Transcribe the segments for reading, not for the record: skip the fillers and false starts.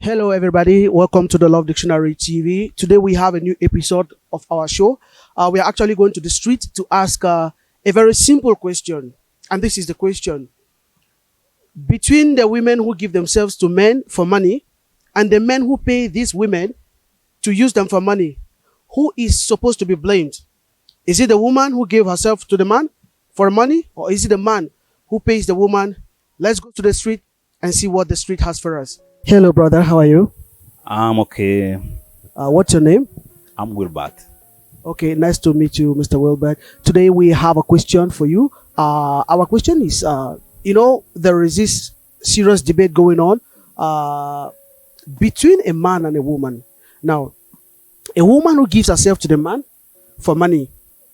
Hello, everybody. Welcome to the Love Dictionary TV. Today we have a new episode of our show. We are actually going to the street to ask a very simple question. And this is the question: between the women who give themselves to men for money and the men who pay these women to use them for money, who is supposed to be blamed? Is it the woman who gave herself to the man for money, or is it the man who pays the woman? Let's go to the street and see what the street has for us. Hello, brother. How are you? I'm okay. What's your name? I'm Wilbert. Okay, nice to meet you, Mr. Wilbert. Today we have a question for you. Our question is, there is this serious debate going on between a man and a woman. Now, a woman who gives herself to the man for money.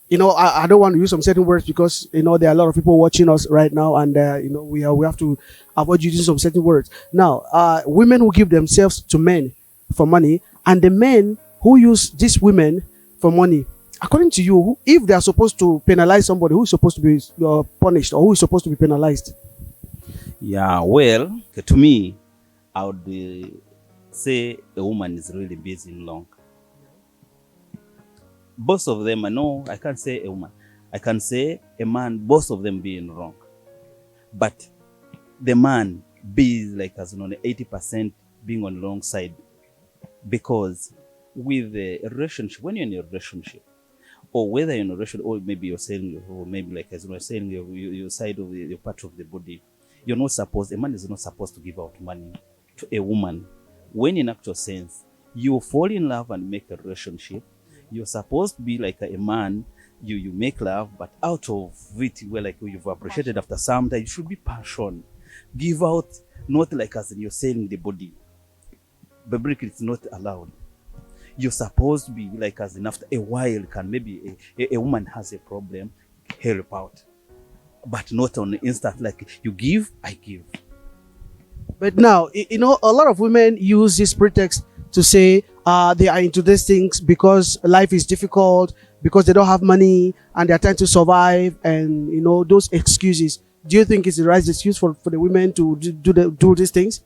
I don't want to use some certain words because there are a lot of people watching us right now, and we have to avoid using some certain words. Now, women who give themselves to men for money, and the men who use these women for money. According to you, if they are supposed to penalize somebody, who is supposed to be punished, or who is supposed to be penalized? Yeah, well, to me, I would say a woman is really busy long. Both of them, I can't say a woman. I can say a man, both of them being wrong. But the man be like as 80% being on the wrong side. Because with a relationship, when you're in a relationship, or whether you're in a relationship, or maybe you're selling, or maybe like as you're selling your side of your part of the body, a man is not supposed to give out money to a woman. When in actual sense, you fall in love and make a relationship, you're supposed to be like a man, you make love, but out of it, you've appreciated after some time, you should be passion. Give out, not like as in you're selling the body. Biblically, it's not allowed. You're supposed to be like as in after a while, maybe a woman has a problem, help out. But not on the instant, like you give, I give. But now, a lot of women use this pretext to say they are into these things because life is difficult, because they don't have money and they're trying to survive, and those excuses. Do you think it's the right excuse for the women to do these things?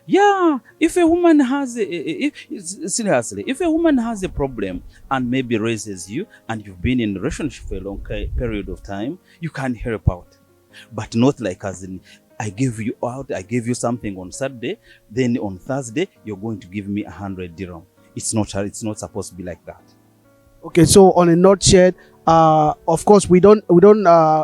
Yeah, if a woman has seriously, if a woman has a problem and maybe raises you, and you've been in a relationship for a long period of time, you can help out, but not like as in I give you out, I give you something on Saturday, then on Thursday you're going to give me 100 dirham. It's not supposed to be like that. Okay, so on a nutshell, of course we don't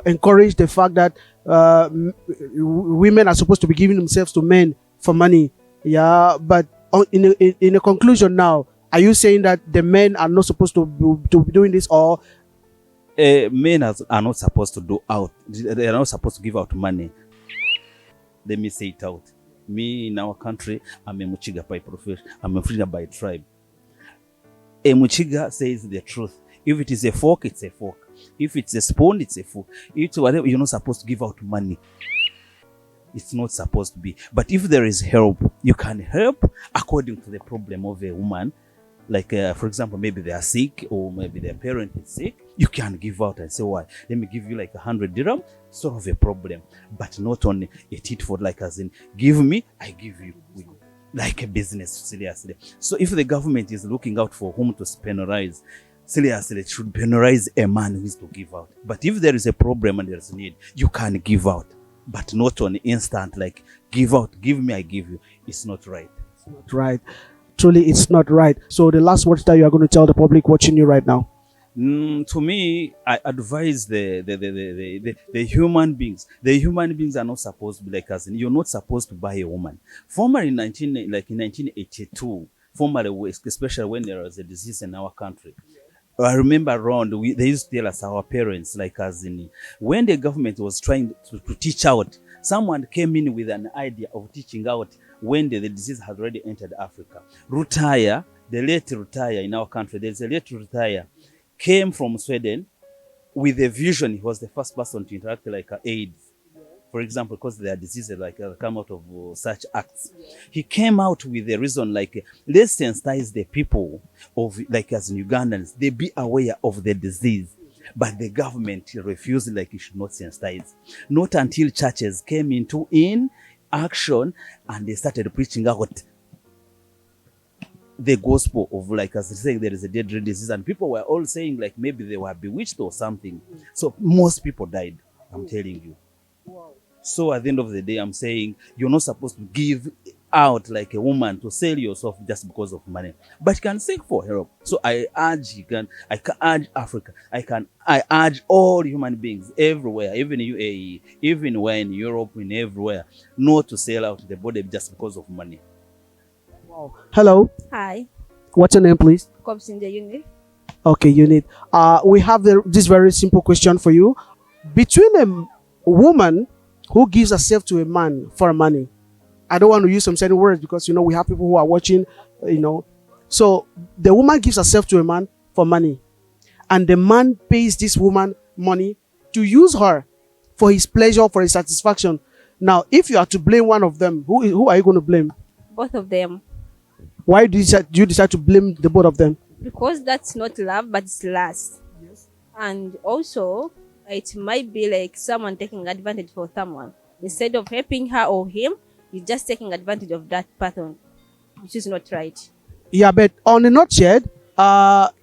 encourage the fact that women are supposed to be giving themselves to men for money. Yeah, but in a conclusion now, are you saying that the men are not supposed to be doing this, or men are not supposed to do out? They are not supposed to give out money. Let me say it out. Me, in our country, I'm a Muchiga by profession. I'm a Frida by tribe. A Muchiga says the truth. If it is a fork, it's a fork. If it's a spoon, it's a fork. It's whatever. You're not supposed to give out money. It's not supposed to be. But if there is help, you can help according to the problem of a woman. Like, for example, maybe they are sick, or maybe their parent is sick. You can give out and say, "Why? Let me give you like 100 dirham." Sort of a problem, but not only a tit for like as in give me, I give you, like a business, seriously. So if the government is looking out for whom to penalize, seriously, it should penalize a man who is to give out. But if there is a problem and there is a need, you can give out, but not on the instant, like give out, give me, I give you. It's not right. it's not right? Truly, it's not right. So the last words that you are going to tell the public watching you right now. To me, I advise the human beings. The human beings are not supposed to be like us. You're not supposed to buy a woman. Formerly in 1982, formerly, especially when there was a disease in our country, I remember they used to tell us, our parents, like as in when the government was trying to teach out, someone came in with an idea of teaching out when the disease had already entered Africa. Rutaya, the late Rutaya in our country, there's a late Rutaya, came from Sweden with a vision. He was the first person to interact like AIDS, for example, because their diseases come out of such acts. He came out with a reason like, let's sensitize the people of like as in Ugandans, they be aware of the disease. But the government refused, like it should not sensitize. Not until churches came in action and they started preaching out the gospel of, like, as they say, there is a deadly disease, and people were all saying like maybe they were bewitched or something. So most people died. I'm telling you. So at the end of the day, I'm saying you're not supposed to give out like a woman to sell yourself just because of money, but you can seek for help. So I can urge Africa, I urge all human beings everywhere, even UAE, even where in Europe, in everywhere, not to sell out the body just because of money. Wow. Hello. Hi, What's your name, please? Cops in the unit. Okay, Unit. We have this very simple question for you. Between a woman who gives herself to a man for money, I don't want to use some certain words because we have people who are watching. So the woman gives herself to a man for money, and the man pays this woman money to use her for his pleasure, for his satisfaction. Now, if you are to blame one of them, who are you going to blame? Both of them. Why do you decide to blame the both of them? Because that's not love, but it's lust. Yes. And also, it might be like someone taking advantage for someone. Instead of helping her or him, you're just taking advantage of that person, which is not right. Yeah, but on a nutshell, at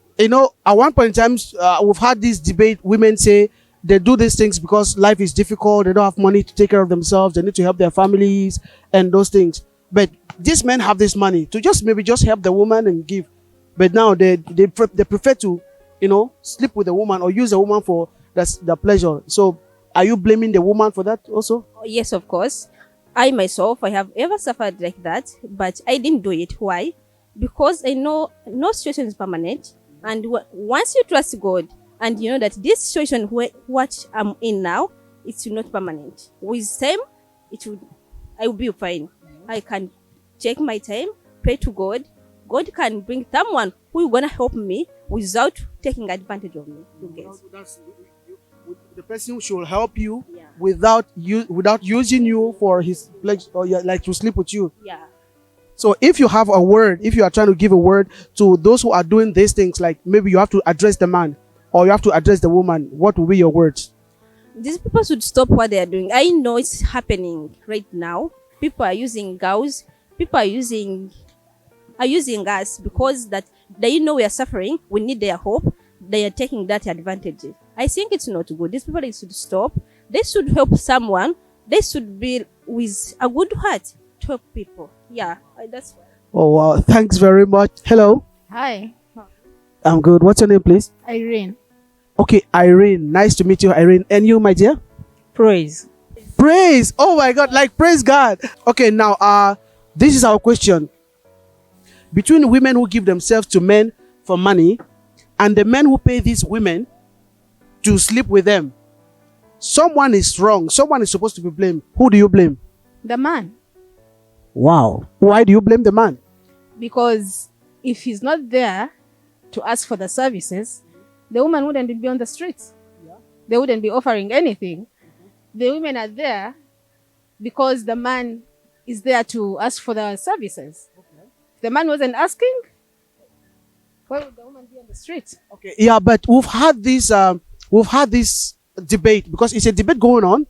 one point in time, we've had this debate. Women say they do these things because life is difficult. They don't have money to take care of themselves. They need to help their families and those things. But these men have this money to maybe just help the woman and give. But now they prefer to, sleep with a woman or use a woman for the pleasure. So are you blaming the woman for that also? Yes, of course. I myself, I have ever suffered like that, but I didn't do it. Why? Because I know no situation is permanent. And once you trust God and you know that this situation what I'm in now, it's not permanent. With time, I will be fine. I can take my time, pray to God. God can bring someone who is gonna help me without taking advantage of me. The person should help you Yeah. without using you for his pleasure, or like to sleep with you. Yeah. So if you have a word, if you are trying to give a word to those who are doing these things, like maybe you have to address the man or you have to address the woman, what will be your words? These people should stop what they are doing. I know it's happening right now. People are using girls. People are using us because that they we are suffering. We need their hope. They are taking that advantage. I think it's not good. These people should stop. They should help someone. They should be with a good heart to help people. Yeah, that's. Oh wow! Thanks very much. Hello, Hi, I'm good. What's your name, please? Irene. Okay, Irene. Nice to meet you, Irene. And you, my dear? Praise. Praise! Oh my God! Like praise God. Okay, now this is our question. Between women who give themselves to men for money and the men who pay these women to sleep with them, someone is wrong. Someone is supposed to be blamed. Who do you blame? The man. Wow. Why do you blame the man? Because if he's not there to ask for the services, the woman wouldn't be on the streets. Yeah. They wouldn't be offering anything. The women are there because the man is there to ask for the services. Okay. If the man wasn't asking, why would the woman be on the street? Okay. Yeah, but we've had this debate because it's a debate going on,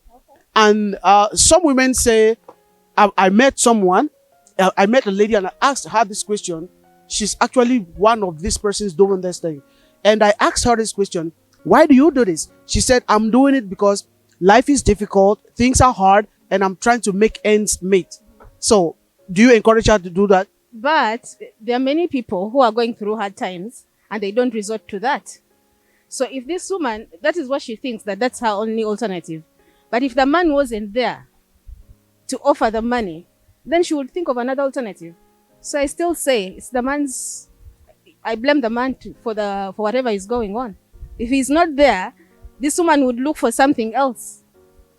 and some women say, I met someone, I met a lady, and I asked her this question. She's actually one of these persons doing this thing, and I asked her this question: why do you do this? She said, I'm doing it because life is difficult, things are hard, and I'm trying to make ends meet. So, do you encourage her to do that? But there are many people who are going through hard times and they don't resort to that. So if this woman, that is what she thinks, that's her only alternative. But if the man wasn't there to offer the money, then she would think of another alternative. So I still say it's the man's, I blame the man for whatever is going on. If he's not there, this woman would look for something else.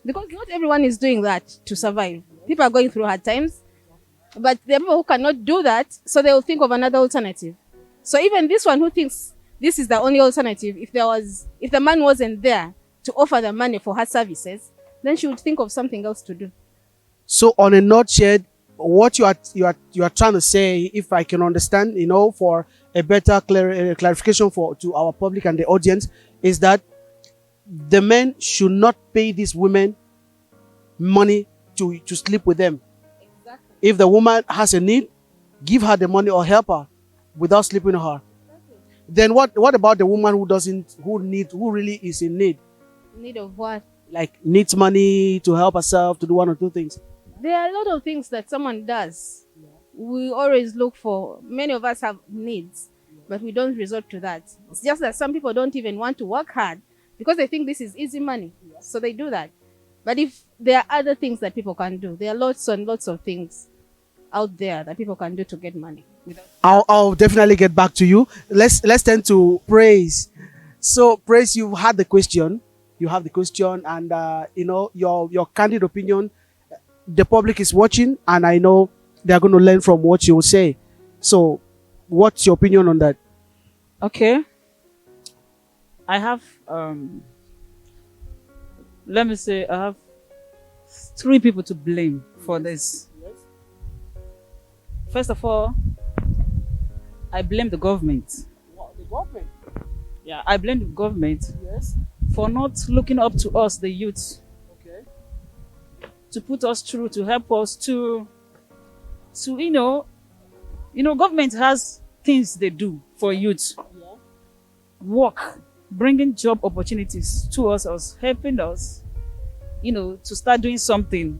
Because not everyone is doing that to survive. People are going through hard times. But there are people who cannot do that, so they will think of another alternative. So even this one who thinks this is the only alternative, if the man wasn't there to offer the money for her services, then she would think of something else to do. So on a nutshell, what you are trying to say, if I can understand, for a better clarification to our public and the audience, is that the men should not pay these women money to sleep with them. Exactly. If the woman has a need, give her the money or help her. without sleeping with her. Then what about the woman who really is in need? Need of what? Like needs money to help herself to do one or two things. There are a lot of things that someone does. We always look for, many of us have needs, but we don't resort to that. It's just that some people don't even want to work hard because they think this is easy money. So they do that. But if there are other things that people can do, there are lots and lots of things out there that people can do to get money. I'll definitely get back to you. Let's turn to Praise. So Praise, you had the question. You have the question, and your candid opinion. The public is watching, and I know they are going to learn from what you will say. So, what's your opinion on that? Okay. I have let me say I have 3 people to blame for this. First of all, I blame the government. What, the government? Yeah, I blame the government Yes. for not looking up to us, the youth, Okay. to put us through, to help us to government has things they do for youth. Yeah. Work, bringing job opportunities to us helping us, to start doing something.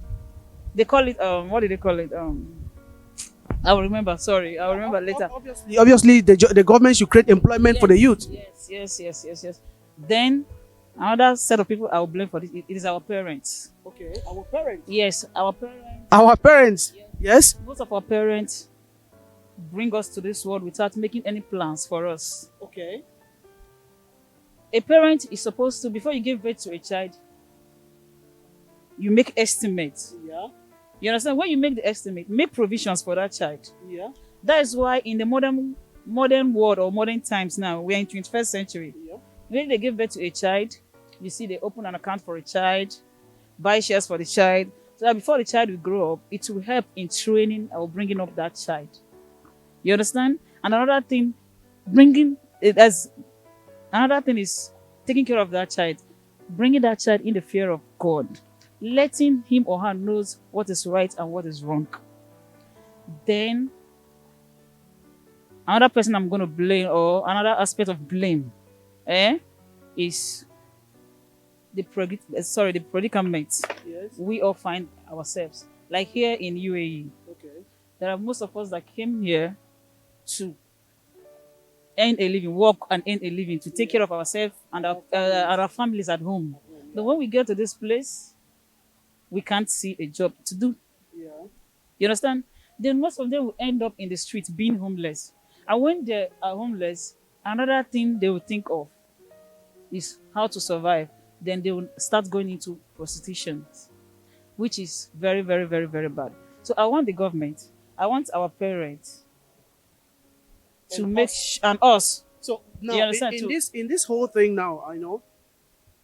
They call it what do they call it? I will remember. Sorry, I will remember later. Obviously, the government should create employment for the youth. Yes. Then another set of people I will blame for this. It is our parents. Okay. Our parents. Yes, our parents. Our parents. Yes. Most of our parents bring us to this world without making any plans for us. Okay. A parent is supposed to, before you give birth to a child, you make estimates. Yeah. You understand? When you make the estimate, make provisions for that child. Yeah. That is why in the modern world or modern times now, we are in 21st century. Yeah. When they give birth to a child, you see they open an account for a child, buy shares for the child, so that before the child will grow up, it will help in training or bringing up that child. You understand? And another thing, another thing is taking care of that child, bringing that child in the fear of God, letting him or her knows what is right and what is wrong. Then another person I'm going to blame, or another aspect of blame, is the predicament Yes. we all find ourselves. Like here in UAE, Okay. there are most of us that came here to earn a living, work and earn a living, to take care of ourselves and our families at home. But when we get to this place, we can't see a job to do. Yeah. You understand? Then most of them will end up in the streets being homeless. And when they are homeless, another thing they will think of is how to survive. Then they will start going into prostitution, which is very, very, very, very bad. So I want the government, I want our parents to And make us. and us. So now You understand in too? this whole thing now, I know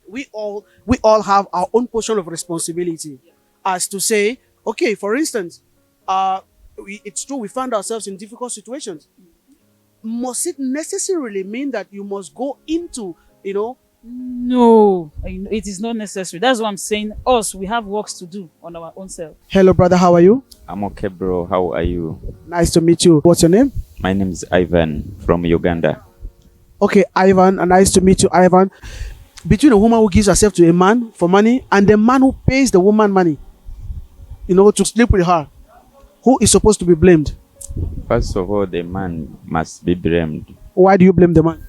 we all have our own portion of responsibility, as to say, okay, for instance, it's true we find ourselves in difficult situations. Must it necessarily mean that you must go into, No, it is not necessary. That's what I'm saying. Us, we have works to do on our own self. Hello, brother, how are you? I'm okay, bro. How are you? Nice to meet you. What's your name? My name is Ivan from Uganda. Okay, Ivan, nice to meet you, Ivan. Between a woman who gives herself to a man for money and the man who pays the woman money, to sleep with her, who is supposed to be blamed? First of all, the man must be blamed. Why do you blame the man?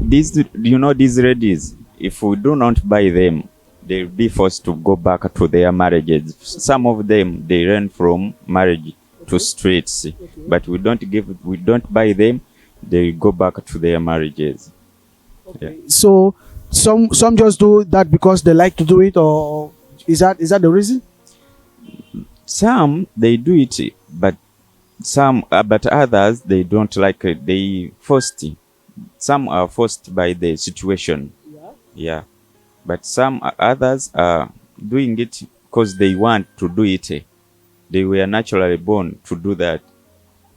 These ladies, if we do not buy them, they'll be forced to go back to their marriages. Some of them, they run from marriage to streets, but we don't buy them, they go back to their marriages. Yeah. So some just do that because they like to do it, or is that the reason? Some they do it, but others they don't like it. They forced. Some are forced by the situation. Yeah. But some others are doing it because they want to do it. They were naturally born to do that.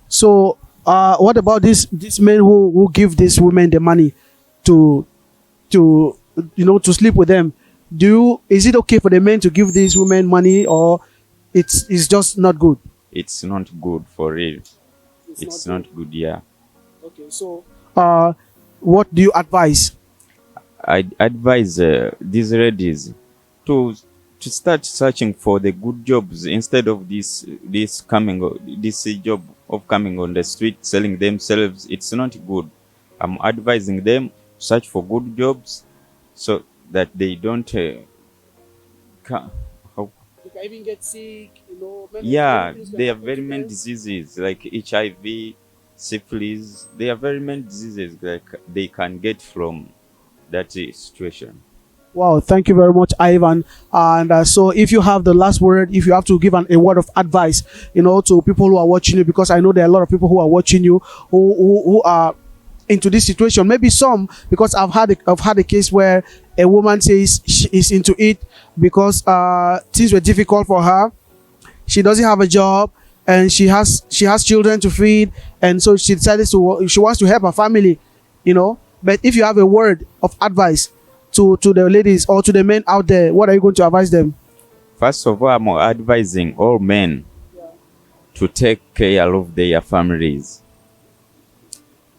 So what about these men who give these women the money to sleep with them? Is it okay for the men to give these women money, or it's just not good? It's not good for real. It's not good. Yeah. Okay, so what do you advise? I advise these ladies to start searching for the good jobs instead of this job of coming on the street selling themselves. It's not good. I'm advising them search for good jobs so that they don't how, You can even get sick, yeah, they have very many diseases like HIV, syphilis. They are very many diseases like they can get from that situation. Wow, thank you very much, Ivan. And so, if you have the last word, if you have to give a word of advice, to people who are watching you, because I know there are a lot of people who are watching you who are into this situation. Maybe some, because I've had a case where a woman says she is into it because things were difficult for her. She doesn't have a job and she has children to feed, and so she decided she wants to help her family. But if you have a word of advice to the ladies or to the men out there, what are you going to advise them? First of all, I'm advising all men to take care of their families.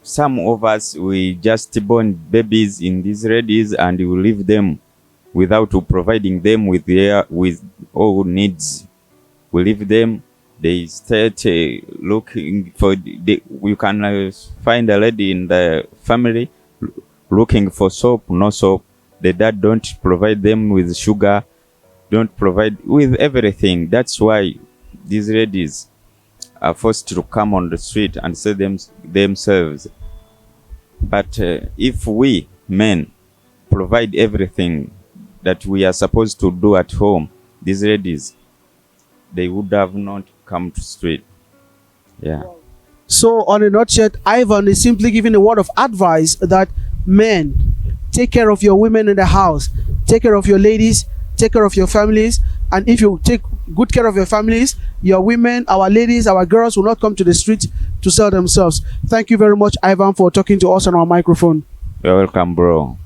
Some of us, we just born babies in these ladies and we leave them without providing them with all needs. We leave them, they start looking for, you can find a lady in the family looking for soap, no soap. The dad don't provide them with sugar, don't provide with everything. That's why these ladies are forced to come on the street and sell themselves. But if we men provide everything that we are supposed to do at home, these ladies, they would have not come to street. Yeah. So, on a nutshell, Ivan is simply giving a word of advice that men, take care of your women in the house, take care of your ladies, take care of your families, and if you take good care of your families, your women, our ladies, our girls will not come to the street to sell themselves. Thank you very much, Ivan, for talking to us on our microphone. You're welcome, bro.